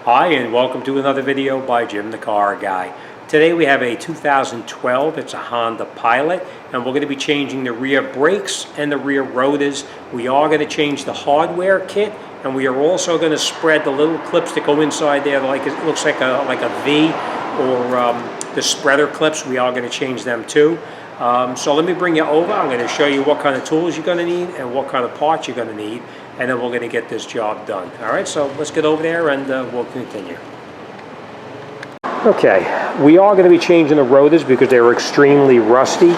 Hi, and welcome to another video by Jimthecarguy. Today we have a 2012, it's a Honda Pilot, and we're going to be changing the rear brakes and the rear rotors. We are going to change the hardware kit, and we are also going to spread the little clips that go inside there, like it looks like a V, or the spreader clips. We are going to change them too. So let me bring you over. I'm going to show you what kind of tools you're going to need and what kind of parts you're going to need, and then we're going to get this job done. All right, so let's get over there and we'll continue. Okay, we are going to be changing the rotors because they're extremely rusty.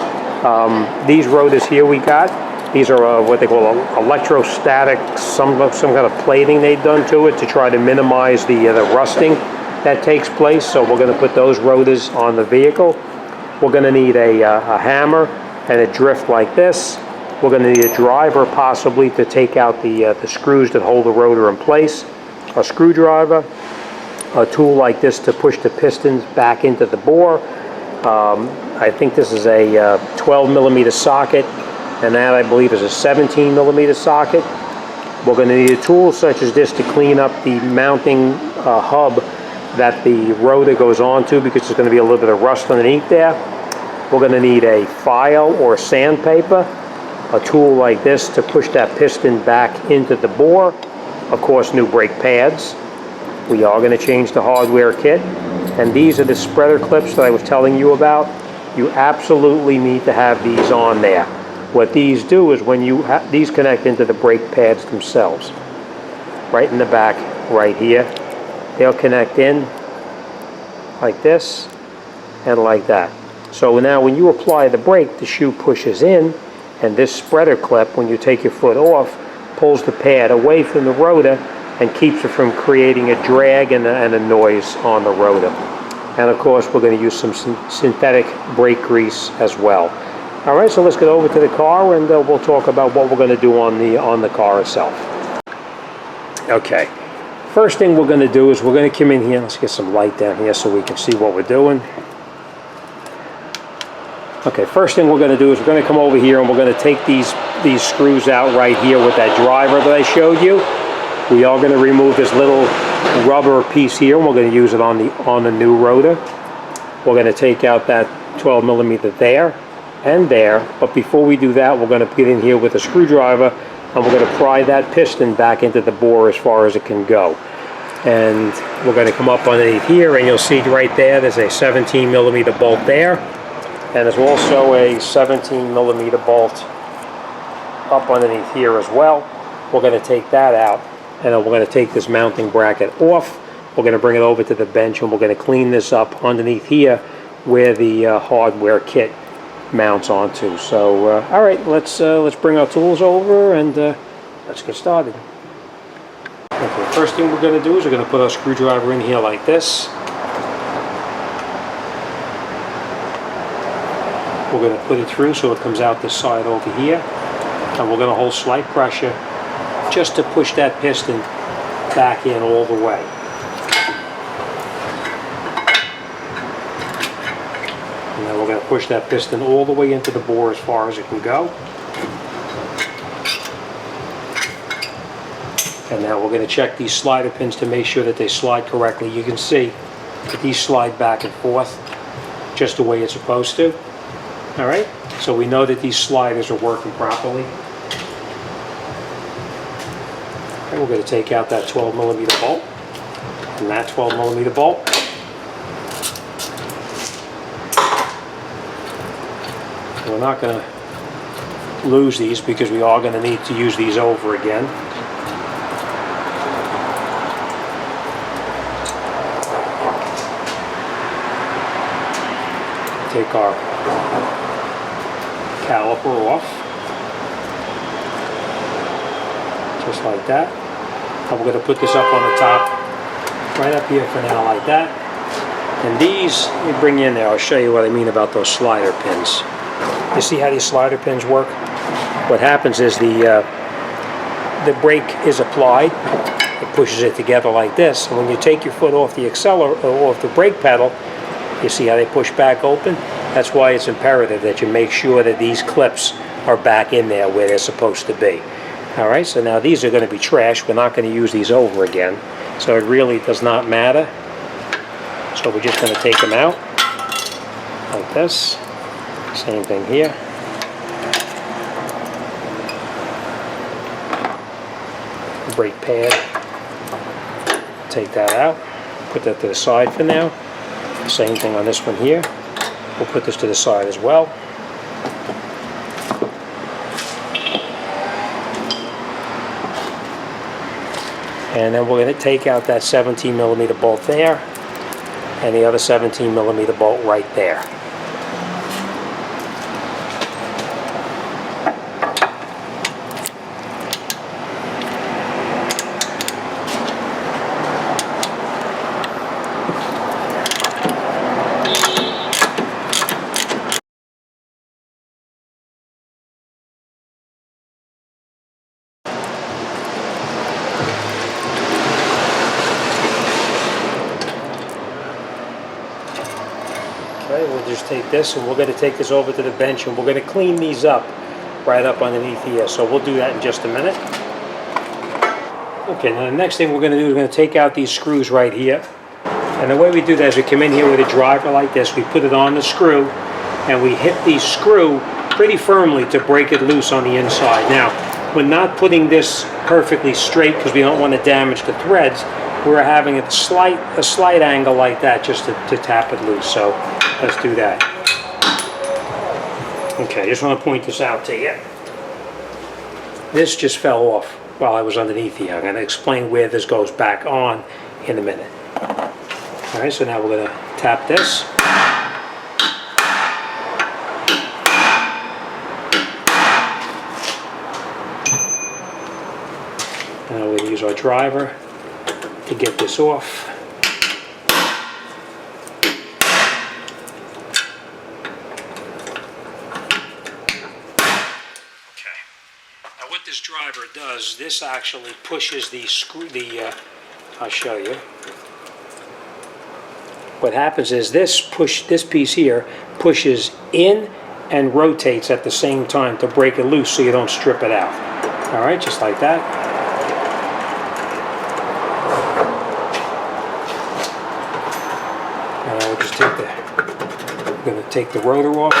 These rotors here we got, these are what they call electrostatic, some kind of plating they've done to it to try to minimize the rusting that takes place. So we're going to put those rotors on the vehicle. We're going to need a hammer and a drift like this. We're going to need a driver possibly to take out the screws that hold the rotor in place, a screwdriver, a tool like this to push the pistons back into the bore. I think this is a 12 millimeter socket, and that I believe is a 17 millimeter socket. We're going to need a tool such as this to clean up the mounting hub that the rotor goes onto, because there's going to be a little bit of rust underneath there. We're going to need a file or sandpaper, a tool like this to push that piston back into the bore, of course new brake pads. We are going to change the hardware kit, and these are the spreader clips that I was telling you about. You absolutely need to have these on there. What these do is when these connect into the brake pads themselves, right in the back right here. They'll connect in like this and like that. So now when you apply the brake, the shoe pushes in, and this spreader clip, when you take your foot off, pulls the pad away from the rotor and keeps it from creating a drag and a noise on the rotor. And of course we're going to use some synthetic brake grease as well. Alright, so let's get over to the car and we'll talk about what we're going to do on the car itself. Okay. First thing we're going to do is we're going to come in here. Let's get some light down here so we can see what we're doing. Okay, first thing we're going to do is we're going to come over here and we're going to take these screws out right here with that driver that I showed you. We are going to remove this little rubber piece here, and we're going to use it on the new rotor. We're going to take out that 12 millimeter there and there, but before we do that, we're going to get in here with a screwdriver, and we're going to pry that piston back into the bore as far as it can go. And we're going to come up underneath here, and you'll see right there, there's a 17 millimeter bolt there, and there's also a 17 millimeter bolt up underneath here as well. We're going to take that out, and then we're going to take this mounting bracket off. We're going to bring it over to the bench, and we're going to clean this up underneath here where the hardware kit mounts onto. So all right, let's bring our tools over and let's get started. Okay, first thing we're going to do is we're going to put our screwdriver in here like this. We're going to put it through so it comes out this side over here, and we're going to hold slight pressure just to push that piston back in all the way. And then we're going to push that piston all the way into the bore as far as it can go. And now we're going to check these slider pins to make sure that they slide correctly. You can see that these slide back and forth just the way it's supposed to. Alright, so we know that these sliders are working properly. And we're going to take out that 12 millimeter bolt and that 12 millimeter bolt. We're not going to lose these because we are going to need to use these over again. Take our caliper off, just like that. And we're going to put this up on the top, right up here for now like that. And these, let me bring you in there, I'll show you what I mean about those slider pins. You see how these slider pins work? What happens is the brake is applied, it pushes it together like this, and when you take your foot off the accelerator, or off the brake pedal, you see how they push back open? That's why it's imperative that you make sure that these clips are back in there where they're supposed to be. Alright, so now these are going to be trash. We're not going to use these over again. so it really does not matter. So we're just going to take them out like this. Same thing here. Brake pad. Take that out. Put that to the side for now. Same thing on this one here. We'll put this to the side as well. And then we're going to take out that 17mm bolt there and the other 17mm bolt right there. Okay, we'll just take this and we're going to take this over to the bench and we're going to clean these up right up underneath here. So we'll do that in just a minute. Okay, now the next thing we're going to do is we're going to take out these screws right here. And the way we do that is we come in here with a driver like this, we put it on the screw and we hit the screw pretty firmly to break it loose on the inside. Now, we're not putting this perfectly straight because we don't want to damage the threads. We're having a slight angle like that just to tap it loose. So let's do that. Okay, I just want to point this out to you. This just fell off while I was underneath here. I'm going to explain where this goes back on in a minute. All right, so now we're going to tap this. Now we're going to use our driver to get this off. What this driver does, this actually pushes the screw, I'll show you. What happens is this piece here pushes in and rotates at the same time to break it loose so you don't strip it out. All right, just like that. And I'll just I'm going to take the rotor off.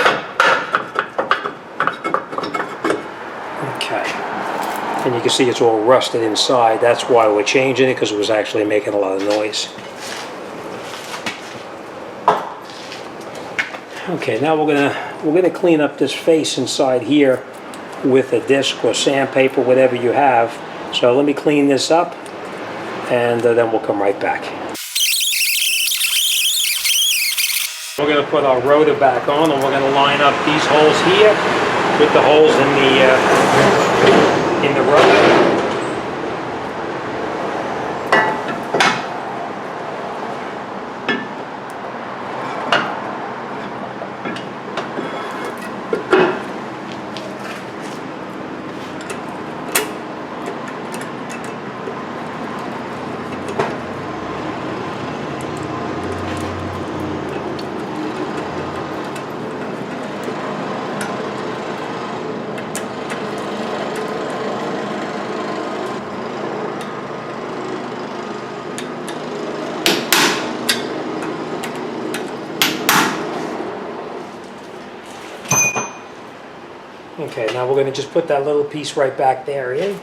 And you can see it's all rusted inside. That's why we're changing it, because it was actually making a lot of noise. Okay, now we're gonna clean up this face inside here with a disc or sandpaper, whatever you have. So let me clean this up, and then we'll come right back. We're gonna put our rotor back on, and we're gonna line up these holes here with the holes in the rotor. Okay, now we're going to just put that little piece right back there in.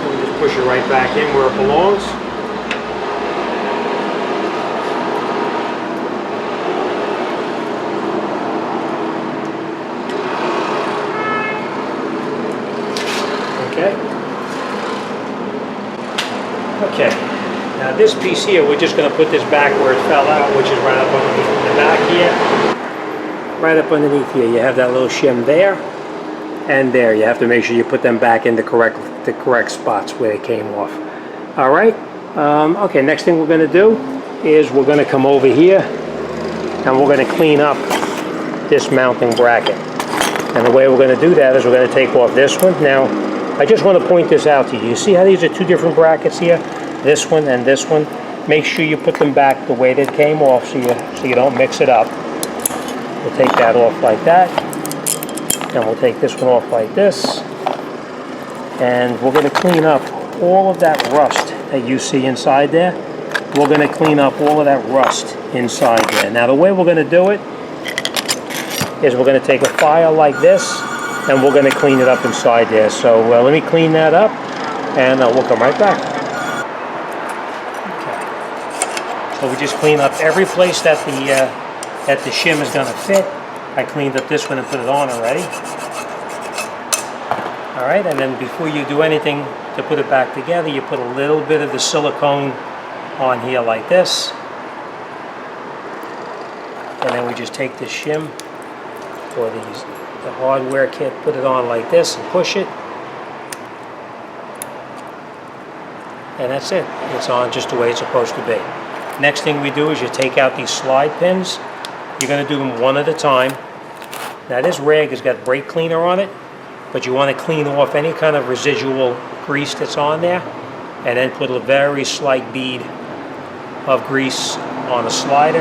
We'll just push it right back in where it belongs. Okay. Now this piece here, we're just going to put this back where it fell out, which is right up underneath the back here. Right up underneath here, you have that little shim there and there. You have to make sure you put them back in the correct spots where they came off. All right. Okay. Next thing we're going to do is we're going to come over here and we're going to clean up this mounting bracket. And the way we're going to do that is we're going to take off this one. Now, I just want to point this out to you. You see how these are two different brackets here? This one and this one. Make sure you put them back the way they came off so you don't mix it up. We'll take that off like that. And we'll take this one off like this. And we're going to clean up all of that rust that you see inside there. We're going to clean up all of that rust inside there. Now the way we're going to do it is we're going to take a file like this and we're going to clean it up inside there. So let me clean that up and we'll come right back. Okay. So we just clean up every place that the shim is going to fit. I cleaned up this one and put it on already. All right, and then before you do anything to put it back together, you put a little bit of the silicone on here like this. And then we just take the shim or the hardware kit, put it on like this and push it. And that's it. It's on just the way it's supposed to be. Next thing we do is you take out these slide pins. You're going to do them one at a time. Now this rag has got brake cleaner on it, but you want to clean off any kind of residual grease that's on there, and then put a very slight bead of grease on the slider,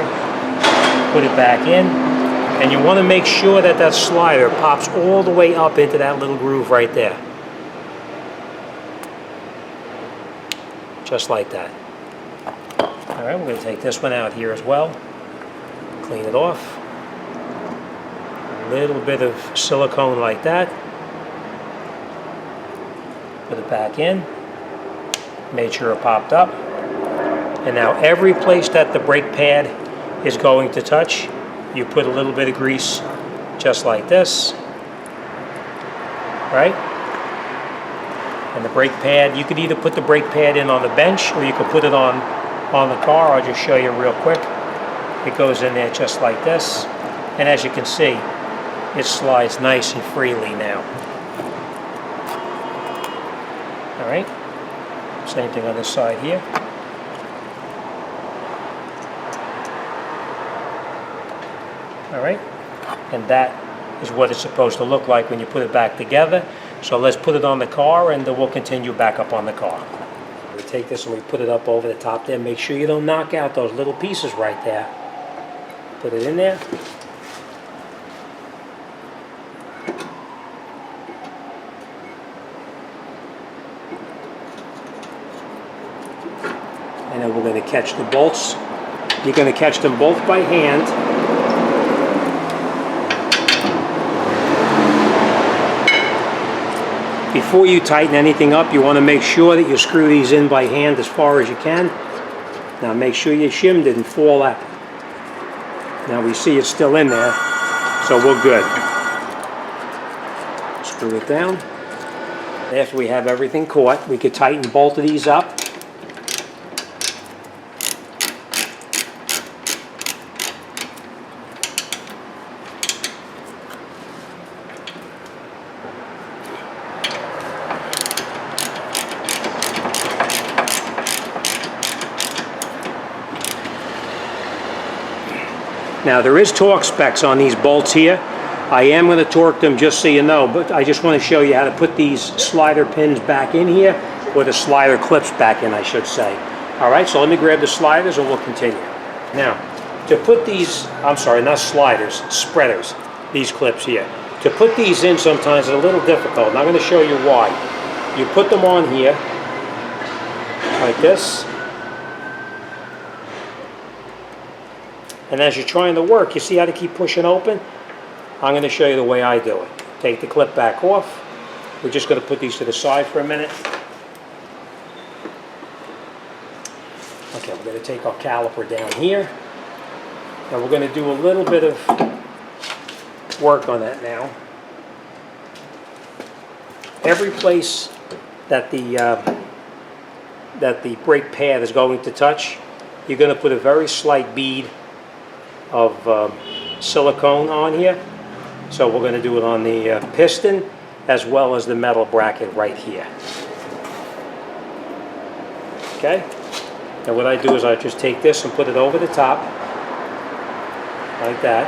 put it back in, and you want to make sure that that slider pops all the way up into that little groove right there. Just like that. All right, we're going to take this one out here as well, clean it off. A little bit of silicone like that. Put it back in, made sure it popped up. And now every place that the brake pad is going to touch, you put a little bit of grease just like this, right? And the brake pad, you could either put the brake pad in on the bench or you could put it on the car. I'll just show you real quick. It goes in there just like this. And as you can see, it slides nice and freely now. All right, same thing on this side here. All right, and that is what it's supposed to look like when you put it back together. So let's put it on the car and then we'll continue back up on the car. We take this and we put it up over the top there. Make sure you don't knock out those little pieces right there. Put it in there. And then we're going to catch the bolts. You're going to catch them both by hand. Before you tighten anything up, you want to make sure that you screw these in by hand as far as you can. Now make sure your shim didn't fall out. Now we see it's still in there, so we're good. Screw it down. After we have everything caught, we could tighten both of these up. Now there is torque specs on these bolts here. I am going to torque them just so you know, but I just want to show you how to put these slider pins back in here, or the slider clips back in, I should say. All right, so let me grab the sliders and we'll continue. Now, to put these, I'm sorry, not sliders, spreaders, these clips here. To put these in sometimes is a little difficult, and I'm going to show you why. You put them on here, like this. And as you're trying to work, you see how to keep pushing open? I'm going to show you the way I do it. Take the clip back off. We're just going to put these to the side for a minute. Okay, we're going to take our caliper down here. And we're going to do a little bit of work on that now. Every place that the brake pad is going to touch, you're going to put a very slight bead of silicone on here. So we're going to do it on the piston as well as the metal bracket right here. Okay? And what I do is I just take this and put it over the top, like that.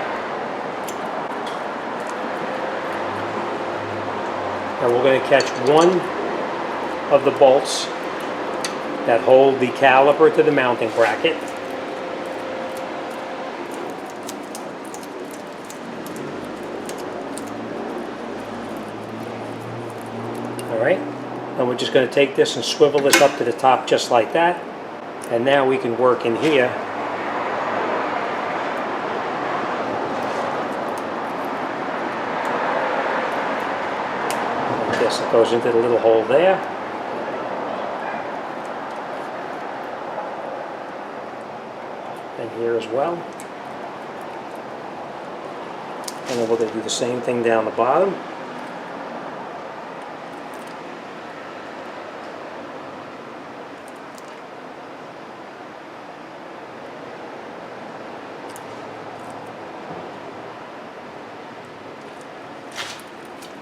And we're going to catch one of the bolts that hold the caliper to the mounting bracket. All right, And we're just going to take this and swivel this up to the top just like that. And now we can work in here. Like this, it goes into the little hole there. And here as well. And then we're going to do the same thing down the bottom.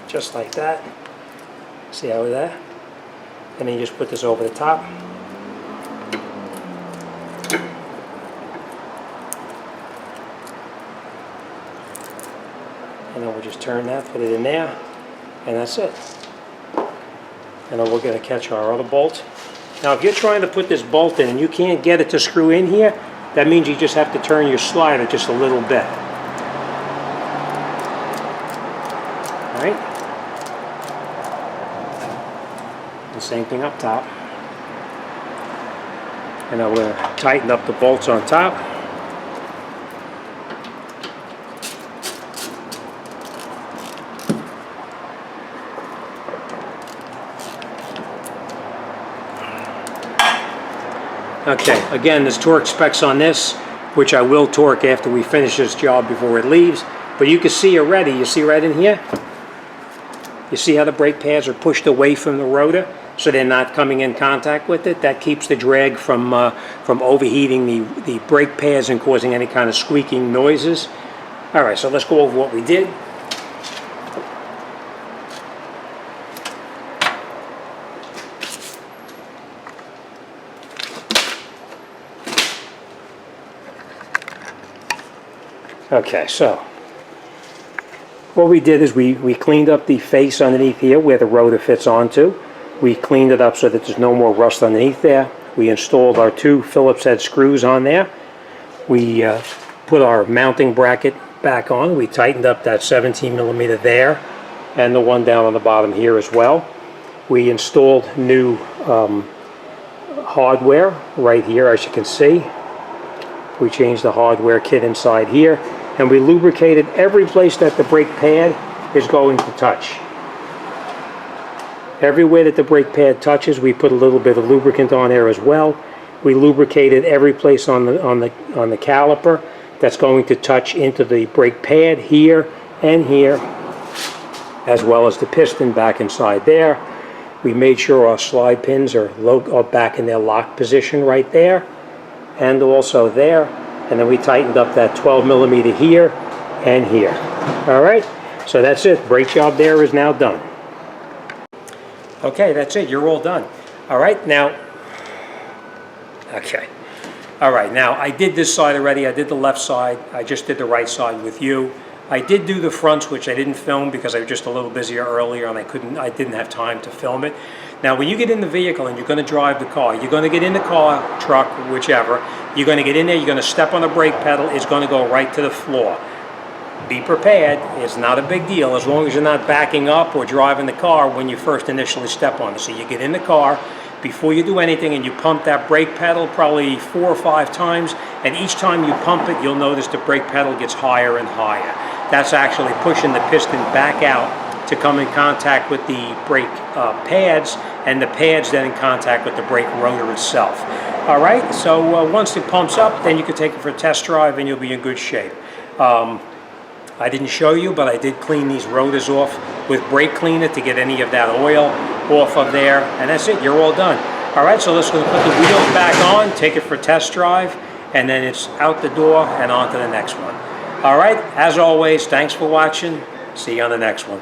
Just like that. See how that? And then you just put this over the top. And then we'll just turn that, put it in there, and that's it. And then we're going to catch our other bolt. Now if you're trying to put this bolt in and you can't get it to screw in here, that means you just have to turn your slider just a little bit. Alright? The same thing up top. And now we're going to tighten up the bolts on top. Okay, again, there's torque specs on this, which I will torque after we finish this job before it leaves. But you can see already, you see right in here? You see how the brake pads are pushed away from the rotor, so they're not coming in contact with it? That keeps the drag from overheating the brake pads and causing any kind of squeaking noises. All right, so let's go over what we did. Okay, so what we did is we cleaned up the face underneath here where the rotor fits onto. We cleaned it up so that there's no more rust underneath there. We installed our 2 Phillips head screws on there. We put our mounting bracket back on. We tightened up that 17mm there and the one down on the bottom here as well. We installed new hardware right here, as you can see. We changed the hardware kit inside here, and we lubricated every place that the brake pad is going to touch. Everywhere that the brake pad touches, we put a little bit of lubricant on there as well. We lubricated every place on the caliper that's going to touch into the brake pad here and here, as well as the piston back inside there. We made sure our slide pins are back in their lock position right there, and also there. And then we tightened up that 12mm here and here. All right, so that's it. Brake job there is now done. Okay, that's it. You're all done. All right, now. Okay. All right, now I did this side already. I did the left side. I just did the right side with you. I did do the fronts, which I didn't film because I was just a little busier earlier and I didn't have time to film it. Now, when you get in the vehicle and you're going to drive the car, you're going to get in the car, truck, whichever. You're going to get in there, you're going to step on the brake pedal, it's going to go right to the floor. Be prepared, it's not a big deal as long as you're not backing up or driving the car when you first initially step on it. So you get in the car, before you do anything, and you pump that brake pedal probably 4 or 5 times, and each time you pump it, you'll notice the brake pedal gets higher and higher. That's actually pushing the piston back out to come in contact with the brake pads, and the pads then in contact with the brake rotor itself. All right, so once it pumps up, then you can take it for a test drive and you'll be in good shape. I didn't show you, but I did clean these rotors off with brake cleaner to get any of that oil off of there, and that's it, you're all done. All right, so let's go put the wheels back on, take it for a test drive, and then it's out the door and on to the next one. All right, as always, thanks for watching. See you on the next one.